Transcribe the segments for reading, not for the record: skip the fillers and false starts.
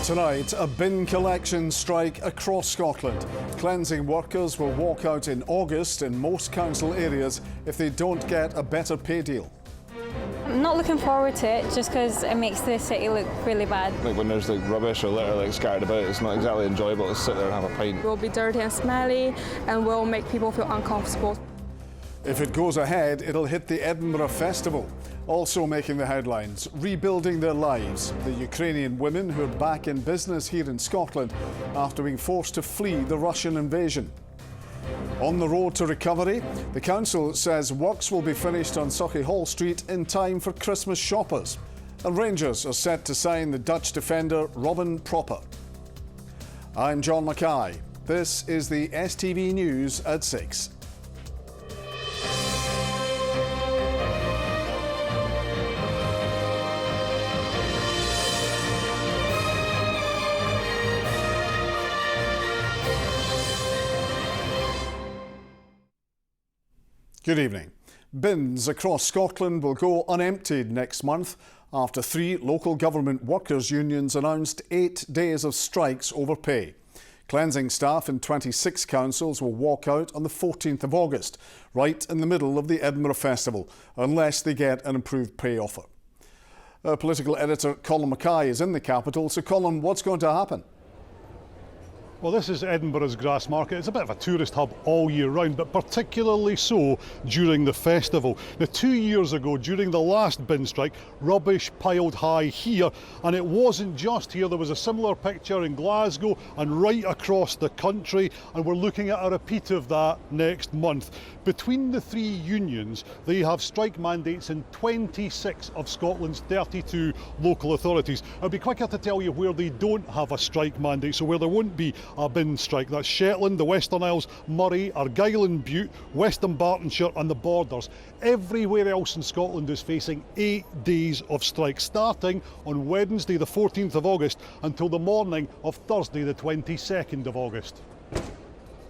Tonight, a bin collection strike across Scotland. Cleansing workers will walk out in August in most council areas if they don't get a better pay deal. I'm not looking forward to it just because it makes the city look really bad. Like when there's like rubbish or litter scattered about, it's not exactly enjoyable to sit there and have a pint. We'll be dirty and smelly and will make people feel uncomfortable. If it goes ahead, it'll hit the Edinburgh Festival. Also making the headlines, rebuilding their lives. The Ukrainian women who are back in business here in Scotland after being forced to flee the Russian invasion. On the road to recovery, the council says works will be finished on Sauchiehall Street in time for Christmas shoppers. And Rangers are set to sign the Dutch defender Robin Proper. I'm John Mackay. This is the STV News at 6. Good evening. Bins across Scotland will go unemptied next month after 3 local government workers' unions announced 8 days of strikes over pay. Cleansing staff in 26 councils will walk out on the 14th of August, right in the middle of the Edinburgh Festival, unless they get an improved pay offer. Political editor Colin Mackay is in the capital. So Colin, what's going to happen? Well, this is Edinburgh's grass market. It's a bit of a tourist hub all year round, but particularly so during the festival. Now, 2 years ago, during the last bin strike, rubbish piled high here, and it wasn't just here. There was a similar picture in Glasgow and right across the country, and we're looking at a repeat of that next month. Between the 3 unions, they have strike mandates in 26 of Scotland's 32 local authorities. I'll be quicker to tell you where they don't have a strike mandate, so where there won't be a bin strike. That's Shetland, the Western Isles, Moray, Argyll and Bute, Western Bartonshire and the Borders. Everywhere else in Scotland is facing 8 days of strike, starting on Wednesday the 14th of August until the morning of Thursday the 22nd of August.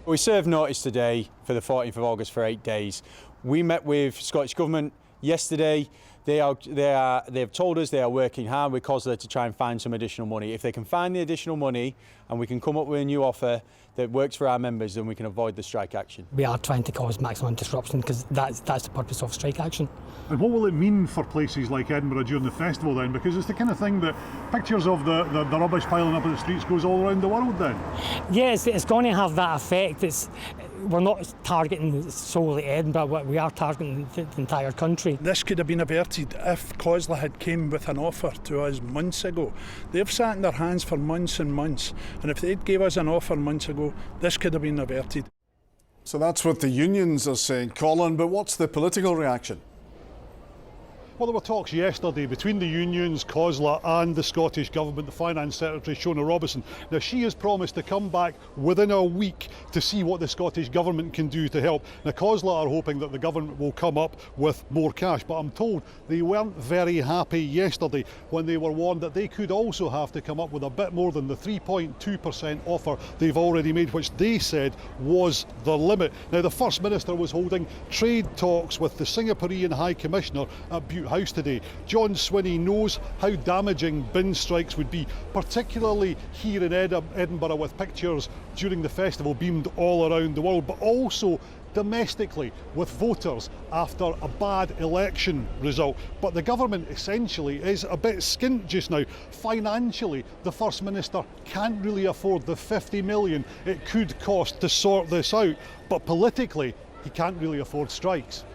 We served notice today for the 14th of August for 8 days. We met with Scottish Government yesterday. They have told us they are working hard with COSLA to try and find some additional money. If they can find the additional money and we can come up with a new offer that works for our members, then we can avoid the strike action. We are trying to cause maximum disruption because that's the purpose of strike action. And what will it mean for places like Edinburgh during the festival then? Because it's the kind of thing that pictures of the rubbish piling up in the streets goes all around the world then. Yes, it's going to have that effect. We're not targeting solely Edinburgh, we are targeting the entire country. This could have been averted if COSLA had came with an offer to us months ago. They've sat in their hands for months and months, and if they'd gave us an offer months ago, this could have been averted. So that's what the unions are saying, Colin, but what's the political reaction? Well, there were talks yesterday between the unions, COSLA and the Scottish Government, the Finance Secretary, Shona Robison. Now, she has promised to come back within a week to see what the Scottish Government can do to help. Now, COSLA are hoping that the Government will come up with more cash, but I'm told they weren't very happy yesterday when they were warned that they could also have to come up with a bit more than the 3.2% offer they've already made, which they said was the limit. Now, the First Minister was holding trade talks with the Singaporean High Commissioner at Bute House today. John Swinney knows how damaging bin strikes would be, particularly here in Edinburgh, with pictures during the festival beamed all around the world, but also domestically with voters after a bad election result. But the government essentially is a bit skint just now. Financially, the First Minister can't really afford the 50 million it could cost to sort this out, but politically he can't really afford strikes.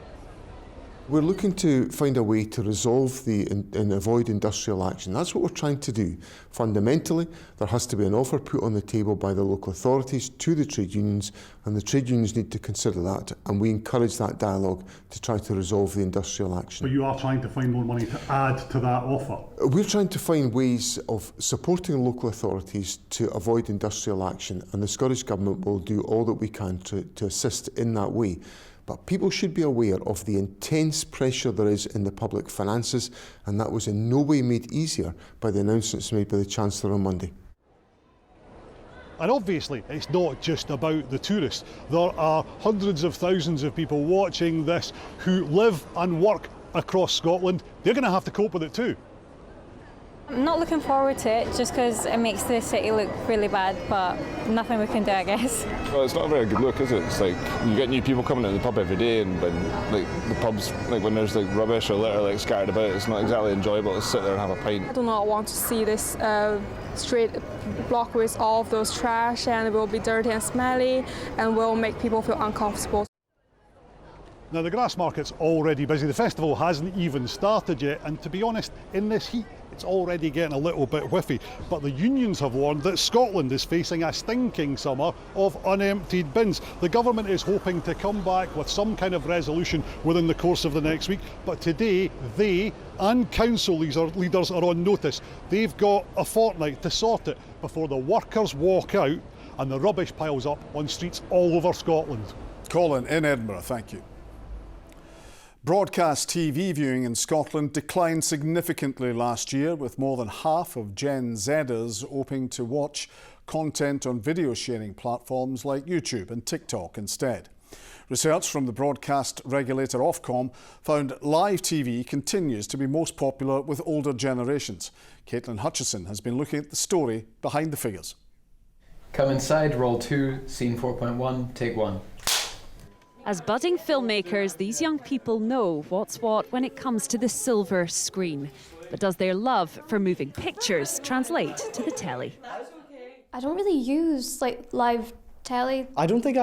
We're looking to find a way to resolve and avoid industrial action. That's what we're trying to do. Fundamentally, there has to be an offer put on the table by the local authorities to the trade unions, and the trade unions need to consider that, and we encourage that dialogue to try to resolve the industrial action. But you are trying to find more money to add to that offer? We're trying to find ways of supporting local authorities to avoid industrial action, and the Scottish Government will do all that we can to assist in that way. But people should be aware of the intense pressure there is in the public finances, and that was in no way made easier by the announcements made by the Chancellor on Monday. And obviously, it's not just about the tourists. There are hundreds of thousands of people watching this who live and work across Scotland. They're going to have to cope with it too. I'm not looking forward to it just because it makes the city look really bad, but nothing we can do, I guess. Well, it's not a very good look, is it? It's like you get new people coming to the pub every day, and when like the pubs, like when there's like rubbish or litter like scattered about, it's not exactly enjoyable to sit there and have a pint. I do not want to see this street blocked with all of those trash, and it will be dirty and smelly and will make people feel uncomfortable. Now the grass market's already busy. The festival hasn't even started yet, and to be honest, in this heat, it's already getting a little bit whiffy. But the unions have warned that Scotland is facing a stinking summer of unemptied bins. The government is hoping to come back with some kind of resolution within the course of the next week. But today, they and council leaders are on notice. They've got a fortnight to sort it before the workers walk out and the rubbish piles up on streets all over Scotland. Colin in Edinburgh, thank you. Broadcast TV viewing in Scotland declined significantly last year, with more than half of Gen Zers opting to watch content on video sharing platforms like YouTube and TikTok instead. Research from the broadcast regulator Ofcom found live TV continues to be most popular with older generations. Caitlin Hutchison has been looking at the story behind the figures. Come inside, roll 2, scene 4.1, take 1. As budding filmmakers, these young people know what's what when it comes to the silver screen. But does their love for moving pictures translate to the telly? I don't really use live telly. I don't think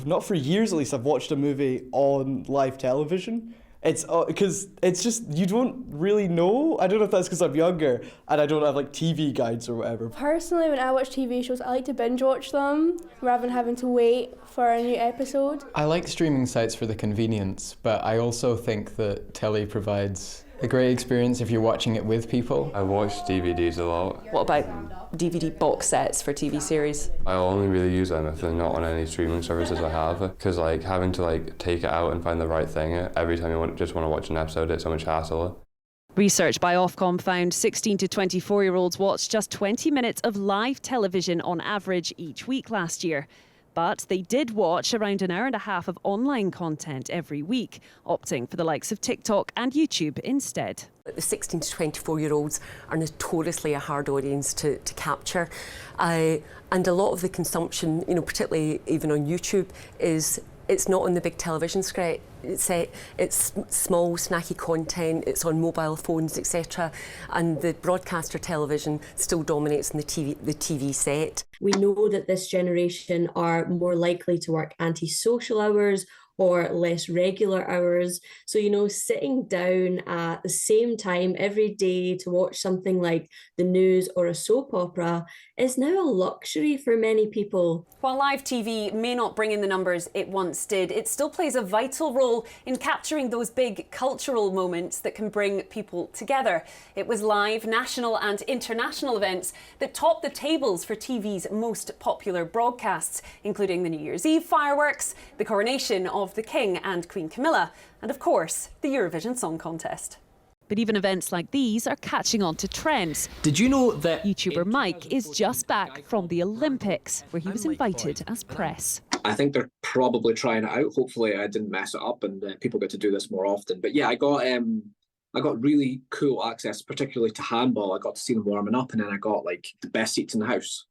not for years at least, I've watched a movie on live television. It's because it's just, you don't really know. I don't know if that's because I'm younger and I don't have like TV guides or whatever. Personally, when I watch TV shows, I like to binge watch them rather than having to wait for a new episode. I like streaming sites for the convenience, but I also think that telly provides a great experience if you're watching it with people. I watch DVDs a lot. What about DVD box sets for TV series? I only really use them if they're not on any streaming services I have, because like having to like take it out and find the right thing every time you just want to watch an episode, it's so much hassle. Research by Ofcom found 16 to 24-year-olds watched just 20 minutes of live television on average each week last year. But they did watch around an hour and a half of online content every week, opting for the likes of TikTok and YouTube instead. The 16 to 24-year-olds are notoriously a hard audience to capture. And a lot of the consumption, particularly even on YouTube, it's not on the big television screen. It's small, snacky content, it's on mobile phones, etc. And the broadcaster television still dominates on the TV set. We know that this generation are more likely to work antisocial hours or less regular hours. So, sitting down at the same time every day to watch something like the news or a soap opera is now a luxury for many people. While live TV may not bring in the numbers it once did, it still plays a vital role in capturing those big cultural moments that can bring people together. It was live national and international events that topped the tables for TV's most popular broadcasts, including the New Year's Eve fireworks, the coronation of the King and Queen Camilla, and of course, the Eurovision Song Contest. But even events like these are catching on to trends. Did you know that YouTuber Mike is just back from the Olympics, where he was invited as press. I think they're probably trying it out. Hopefully I didn't mess it up and people get to do this more often. But yeah, I got really cool access, particularly to handball. I got to see them warming up, and then I got like the best seats in the house.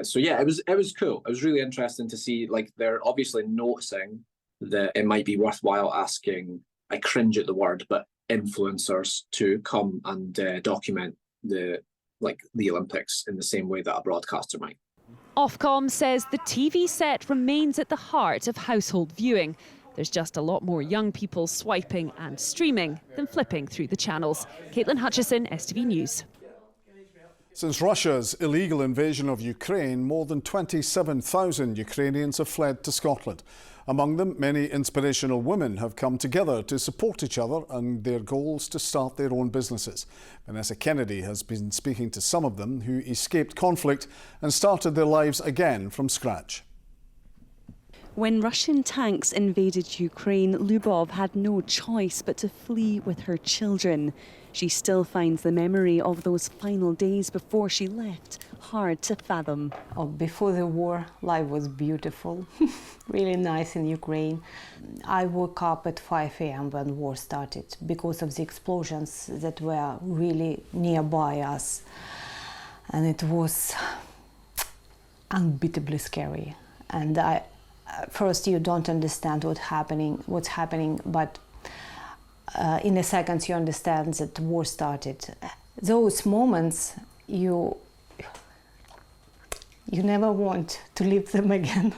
So yeah, it was cool. It was really interesting to see, like, they're obviously noticing that it might be worthwhile asking, I cringe at the word, but influencers to come and document the Olympics in the same way that a broadcaster might. Ofcom says the TV set remains at the heart of household viewing. There's just a lot more young people swiping and streaming than flipping through the channels. Caitlin Hutchison, STV News. Since Russia's illegal invasion of Ukraine, more than 27,000 Ukrainians have fled to Scotland. Among them, many inspirational women have come together to support each other and their goals to start their own businesses. Vanessa Kennedy has been speaking to some of them who escaped conflict and started their lives again from scratch. When Russian tanks invaded Ukraine, Lubov had no choice but to flee with her children. She still finds the memory of those final days before she left hard to fathom. Before the war, life was beautiful, really nice in Ukraine. I woke up at 5 a.m. when war started because of the explosions that were really nearby us. And it was unbeatably scary. And first you don't understand what's happening, but in a second you understand that the war started. Those moments, you never want to live them again.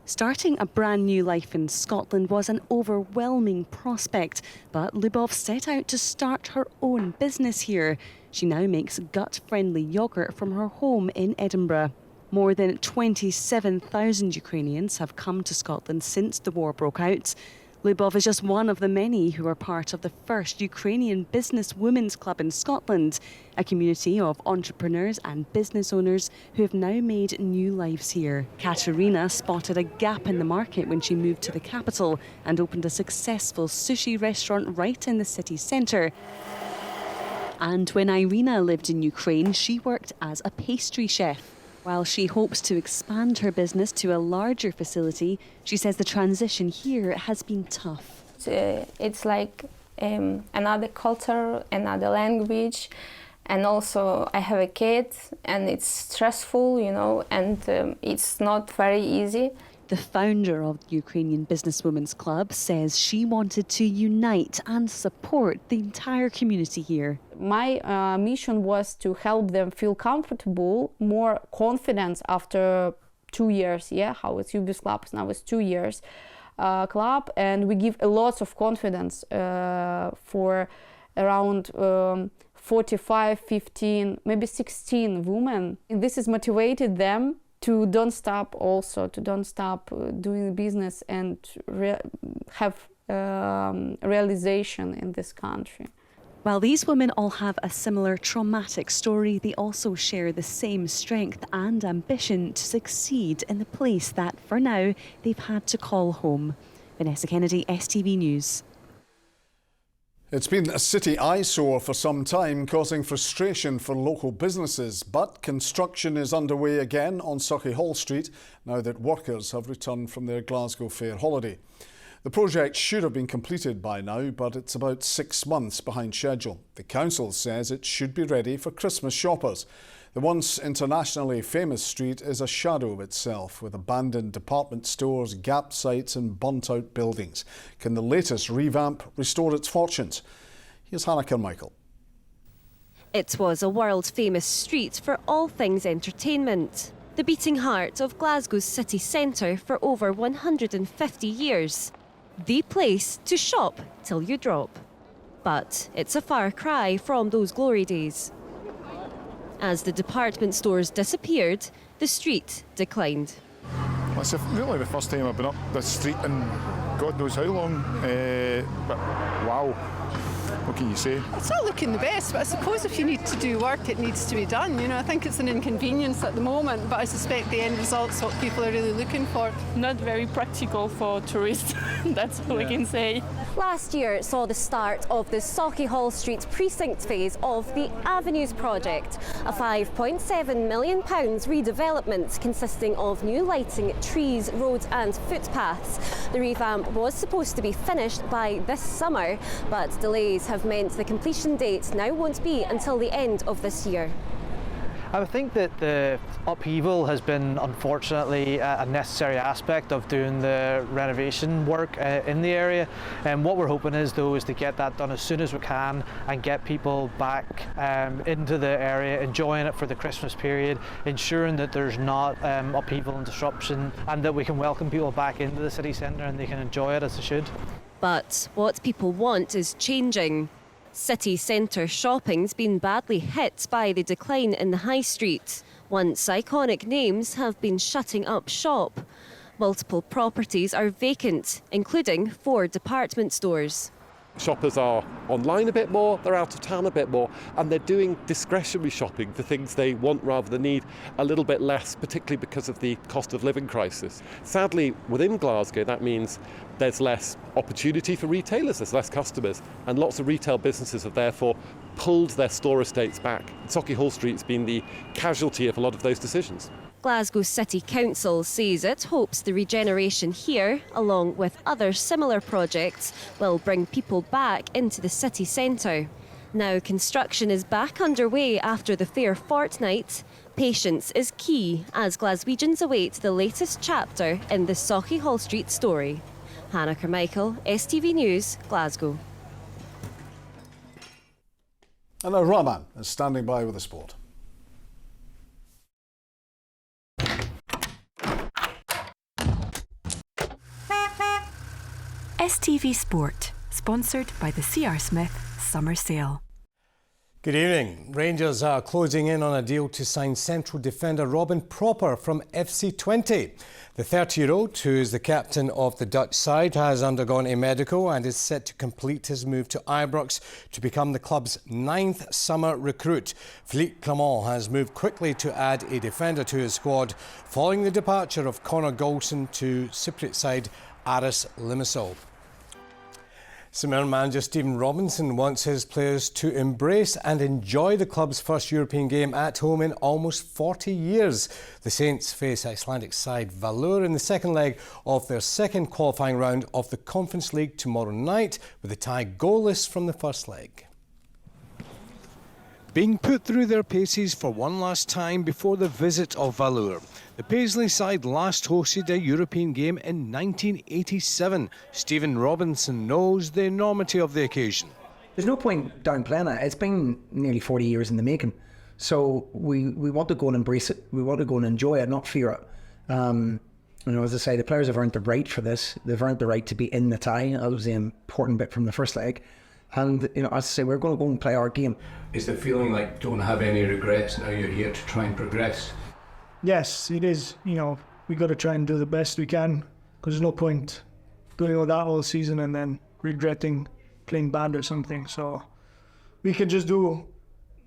Starting a brand new life in Scotland was an overwhelming prospect, but Lubov set out to start her own business here. She now makes gut-friendly yoghurt from her home in Edinburgh. More than 27,000 Ukrainians have come to Scotland since the war broke out. Lubov is just one of the many who are part of the first Ukrainian Business Women's Club in Scotland, a community of entrepreneurs and business owners who have now made new lives here. Katerina spotted a gap in the market when she moved to the capital and opened a successful sushi restaurant right in the city centre. And when Irina lived in Ukraine, she worked as a pastry chef. While she hopes to expand her business to a larger facility, she says the transition here has been tough. It's like another culture, another language, and also I have a kid, and it's stressful, you know, and it's not very easy. The founder of the Ukrainian Business Women's Club says she wanted to unite and support the entire community here. My mission was to help them feel comfortable, more confidence after 2 years, how it's UBS Club, now it's 2 years club, and we give a lot of confidence for around 45, 15, maybe 16 women. And this has motivated them to don't stop doing business and have realization in this country. While these women all have a similar traumatic story, they also share the same strength and ambition to succeed in the place that, for now, they've had to call home. Vanessa Kennedy, STV News. It's been a city eyesore for some time, causing frustration for local businesses. But construction is underway again on Sauchiehall Street now that workers have returned from their Glasgow fair holiday. The project should have been completed by now, but it's about 6 months behind schedule. The council says it should be ready for Christmas shoppers. The once internationally famous street is a shadow of itself, with abandoned department stores, gap sites and burnt-out buildings. Can the latest revamp restore its fortunes? Here's Hannah Carmichael. It was a world-famous street for all things entertainment. The beating heart of Glasgow's city centre for over 150 years. The place to shop till you drop. But it's a far cry from those glory days. As the department stores disappeared, the street declined. Well, it's really the first time I've been up this street in God knows how long, but wow, what can you say? It's not looking the best, but I suppose if you need to do work, it needs to be done. You know, I think it's an inconvenience at the moment, but I suspect the end result's what people are really looking for. Not very practical for tourists, that's all I can say. Last year saw the start of the Sauchiehall Street precinct phase of the Avenues project, a £5.7 million redevelopment consisting of new lighting, trees, roads and footpaths. The revamp was supposed to be finished by this summer, but delays have meant the completion date now won't be until the end of this year. I think that the upheaval has been, unfortunately, a necessary aspect of doing the renovation work in the area. And what we're hoping is, though, is to get that done as soon as we can and get people back into the area, enjoying it for the Christmas period, ensuring that there's not upheaval and disruption, and that we can welcome people back into the city centre and they can enjoy it as they should. But what people want is changing. City centre shopping's been badly hit by the decline in the high street. Once iconic names have been shutting up shop. Multiple properties are vacant, including 4 department stores. Shoppers are online a bit more, they're out of town a bit more, and they're doing discretionary shopping for things they want rather than need a little bit less, particularly because of the cost of living crisis. Sadly, within Glasgow, that means there's less opportunity for retailers, there's less customers, and lots of retail businesses have therefore pulled their store estates back. Sauchiehall Street's been the casualty of a lot of those decisions. Glasgow City Council says it hopes the regeneration here, along with other similar projects, will bring people back into the city centre. Now construction is back underway after the fair fortnight. Patience is key as Glaswegians await the latest chapter in the Sauchiehall Street story. Hannah Carmichael, STV News, Glasgow. And now Rahman is standing by with the sport. STV Sport, sponsored by the C.R. Smith Summer Sale. Good evening. Rangers are closing in on a deal to sign central defender Robin Proper from FC Twente. The 30-year-old, who is the captain of the Dutch side, has undergone a medical and is set to complete his move to Ibrox to become the club's 9th summer recruit. Philippe Clement has moved quickly to add a defender to his squad following the departure of Connor Golson to Cypriot side Aris Limassol. St Mirren manager Stephen Robinson wants his players to embrace and enjoy the club's first European game at home in almost 40 years. The Saints face Icelandic side Valur in the second leg of their second qualifying round of the Conference League tomorrow night, with the tie goalless from the first leg. Being put through their paces for one last time before the visit of Valur. The Paisley side last hosted a European game in 1987. Stephen Robinson knows the enormity of the occasion. There's no point downplaying it. It's been nearly 40 years in the making. So we want to go and embrace it. We want to go and enjoy it, not fear it. As I say, the players have earned the right for this. They've earned the right to be in the tie. That was the important bit from the first leg. And, as I say, we're going to go and play our game. Is the feeling like don't have any regrets now you're here to try and progress? Yes, it is. We got to try and do the best we can, because there's no point doing all that all season and then regretting playing bad or something. So we can just do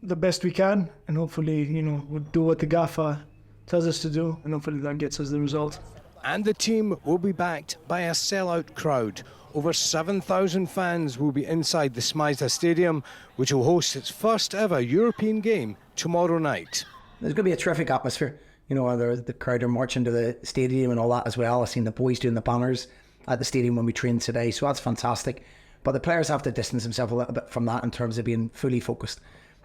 the best we can, and hopefully, we'll do what the gaffer tells us to do, and hopefully that gets us the result. And the team will be backed by a sellout crowd. Over 7,000 fans will be inside the Smythe Stadium, which will host its first ever European game tomorrow night. There's going to be a terrific atmosphere. The crowd are marching to the stadium and all that as well. I've seen the boys doing the banners at the stadium when we trained today, so that's fantastic. But the players have to distance themselves a little bit from that in terms of being fully focused.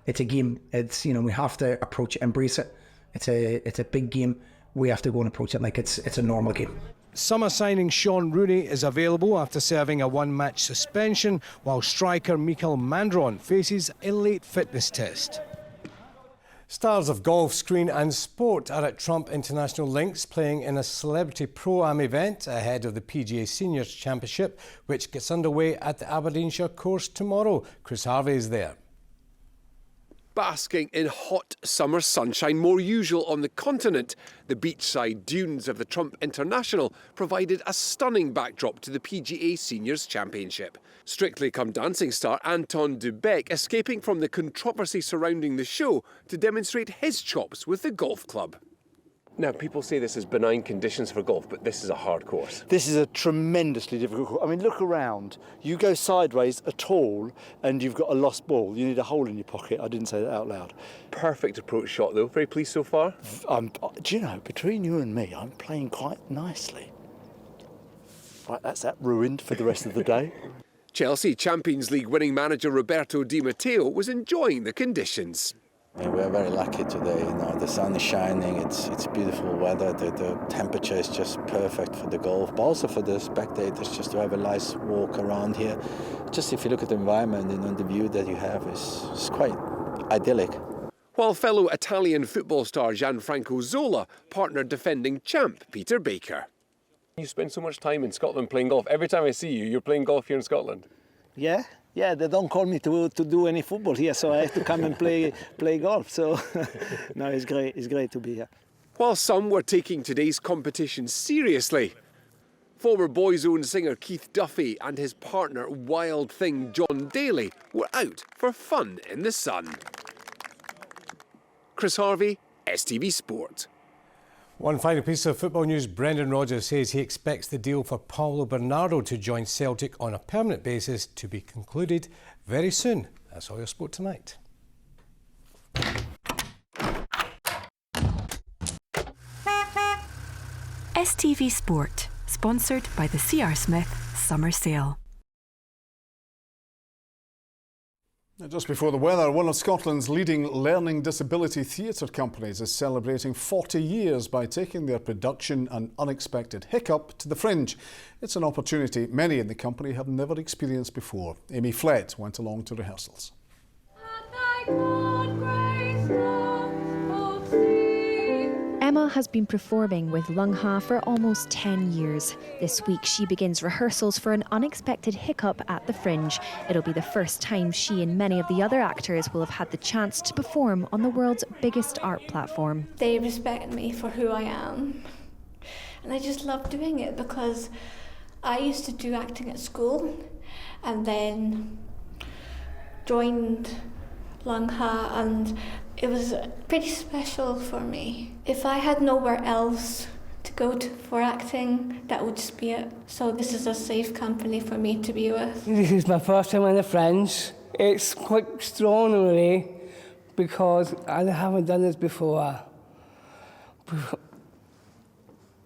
It's a game. It's we have to approach it, embrace it. It's a big game. We have to go and approach it like it's a normal game. Summer signing Sean Rooney is available after serving a one-match suspension, while striker Mikael Mandron faces a late fitness test. Stars of golf, screen and sport are at Trump International Links playing in a celebrity pro-am event ahead of the PGA Seniors Championship, which gets underway at the Aberdeenshire course tomorrow. Chris Harvey is there. Basking in hot summer sunshine, more usual on the continent, the beachside dunes of the Trump International provided a stunning backdrop to the PGA Seniors Championship. Strictly Come Dancing star Anton de Beek escaping from the controversy surrounding the show to demonstrate his chops with the golf club. Now, people say this is benign conditions for golf, but this is a hard course. This is a tremendously difficult course. I mean, look around. You go sideways at all and you've got a lost ball. You need a hole in your pocket. I didn't say that out loud. Perfect approach shot, though. Very pleased so far? Do you know, between you and me, I'm playing quite nicely. Right, that's that ruined for the rest of the day. Chelsea Champions League winning manager Roberto Di Matteo was enjoying the conditions. Yeah, we are very lucky today. The sun is shining, it's beautiful weather, the temperature is just perfect for the golf, but also for the spectators, just to have a nice walk around here. Just if you look at the environment and the view that you have is quite idyllic. While fellow Italian football star Gianfranco Zola partnered defending champ Peter Baker. You spend so much time in Scotland playing golf. Every time I see you, you're playing golf here in Scotland. Yeah, they don't call me to do any football here, so I have to come and play golf. So, no, it's great to be here. While some were taking today's competition seriously, Former Boyzone singer Keith Duffy and his partner Wild Thing John Daly were out for fun in the sun. Chris Harvey, STV Sport. One final piece of football news. Brendan Rodgers says he expects the deal for Paulo Bernardo to join Celtic on a permanent basis to be concluded very soon. That's all your sport tonight. STV Sport, sponsored by the C.R. Smith Summer Sale. Just before the weather, one of Scotland's leading learning disability theatre companies is celebrating 40 years by taking their production An Unexpected Hiccup to the Fringe. It's an opportunity many in the company have never experienced before. Amy Flett went along to rehearsals. Emma has been performing with Lungha for almost 10 years. This week she begins rehearsals for An Unexpected Hiccup at the Fringe. It'll be the first time she and many of the other actors will have had the chance to perform on the world's biggest art platform. They respect me for who I am, and I just love doing it because I used to do acting at school and then joined Lungha, and it was pretty special for me. If I had nowhere else to go to for acting, that would just be it. So this is a safe company for me to be with. This is my first time on the Fringe. It's quite extraordinary because I haven't done this before.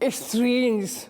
It's strange.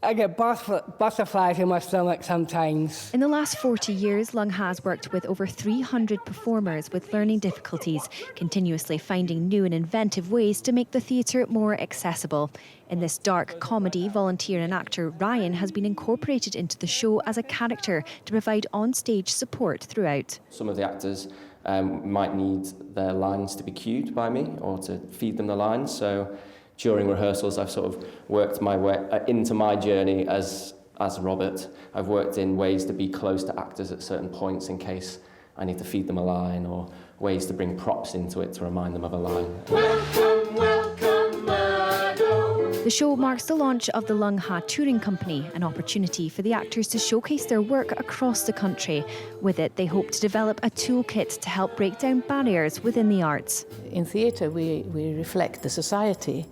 I get butterflies in my stomach sometimes. In the last 40 years, Lungha has worked with over 300 performers with learning difficulties, continuously finding new and inventive ways to make the theatre more accessible. In this dark comedy, volunteer and actor Ryan has been incorporated into the show as a character to provide on-stage support throughout. Some of the actors might need their lines to be cued by me or to feed them the lines, so during rehearsals, I've sort of worked my way into my journey as Robert. I've worked in ways to be close to actors at certain points in case I need to feed them a line, or ways to bring props into it to remind them of a line. Welcome, welcome, Mado. The show marks the launch of the Lungha Touring Company, an opportunity for the actors to showcase their work across the country. With it, they hope to develop a toolkit to help break down barriers within the arts. In theatre, we reflect the society,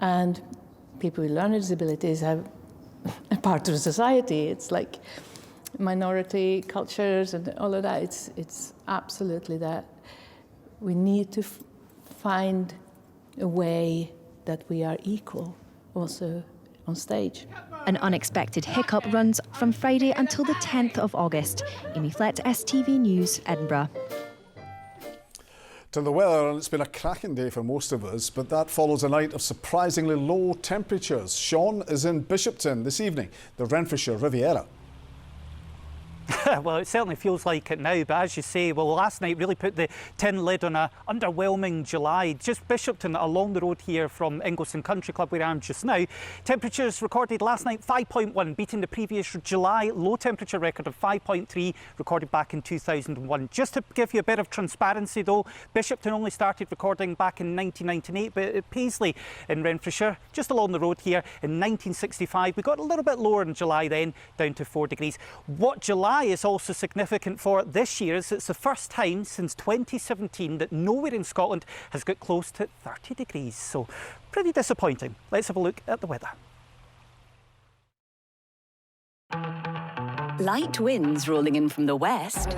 and people with learning disabilities have a part of the society. It's like minority cultures and all of that. It's absolutely that. We need to find a way that we are equal also on stage. An Unexpected Hiccup runs from Friday until the 10th of August. Amy Flett, STV News, Edinburgh. To the weather, and it's been a cracking day for most of us, but that follows a night of surprisingly low temperatures. Sean is in Bishopton this evening, the Renfrewshire Riviera. Well, it certainly feels like it now, but as you say, well, last night really put the tin lid on an underwhelming July. Just Bishopton, along the road here from Ingleson Country Club, where I am just now. Temperatures recorded last night 5.1, beating the previous July low temperature record of 5.3, recorded back in 2001. Just to give you a bit of transparency though, Bishopton only started recording back in 1998, but at Paisley in Renfrewshire, just along the road here, in 1965, we got a little bit lower in July then, down to 4 degrees. What July is also significant for this year is it's the first time since 2017 that nowhere in Scotland has got close to 30 degrees. So pretty disappointing. Let's have a look at the weather. Light winds rolling in from the west.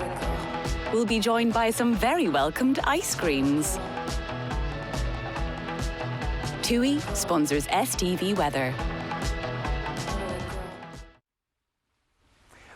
We'll be joined by some very welcomed ice creams. TUI sponsors STV Weather.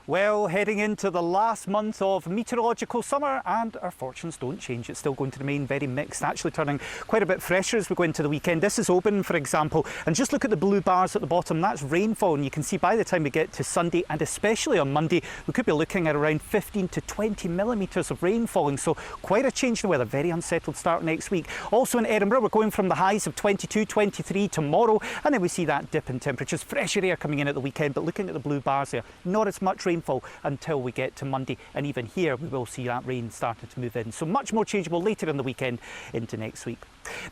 Well, heading into the last month of meteorological summer, and our fortunes don't change. It's still going to remain very mixed, actually turning quite a bit fresher as we go into the weekend. This is Oban, for example, and just look at the blue bars at the bottom. That's rainfall, and you can see by the time we get to Sunday, and especially on Monday, we could be looking at around 15 to 20 millimetres of rain falling. So quite a change in the weather, very unsettled start next week. Also in Edinburgh, we're going from the highs of 22, 23 tomorrow, and then we see that dip in temperatures. Fresher air coming in at the weekend, but looking at the blue bars there, not as much rain rainfall until we get to Monday, and even here we will see that rain starting to move in. So much more changeable later in the weekend into next week.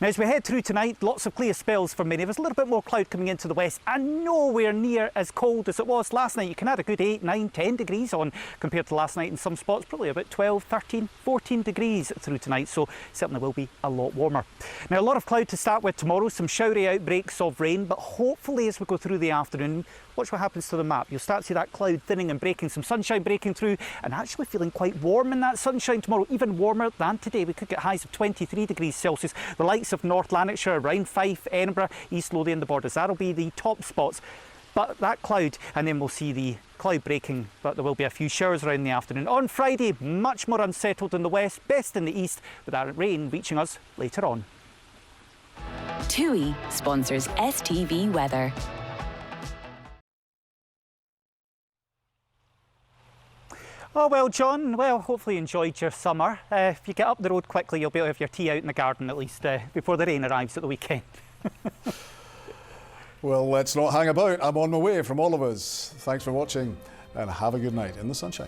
Now, as we head through tonight, lots of clear spells for many of us, a little bit more cloud coming into the west, and nowhere near as cold as it was last night. You can add a good 8, 9, 10 degrees on compared to last night in some spots, probably about 12, 13, 14 degrees through tonight, so certainly will be a lot warmer. Now, a lot of cloud to start with tomorrow, some showery outbreaks of rain, but hopefully as we go through the afternoon, watch what happens to the map. You'll start to see that cloud thinning and breaking, some sunshine breaking through, and actually feeling quite warm in that sunshine tomorrow, even warmer than today. We could get highs of 23 degrees Celsius. The likes of North Lanarkshire, around Fife, Edinburgh, East Lothian, the borders, that'll be the top spots. But that cloud, and then we'll see the cloud breaking, but there will be a few showers around the afternoon. On Friday, much more unsettled in the west, best in the east, with that rain reaching us later on. TUI sponsors STV Weather. Oh well, John, well, hopefully you enjoyed your summer. If you get up the road quickly, you'll be able to have your tea out in the garden at least before the rain arrives at the weekend. Well, let's not hang about. I'm on my way from all of us. Thanks for watching and have a good night in the sunshine.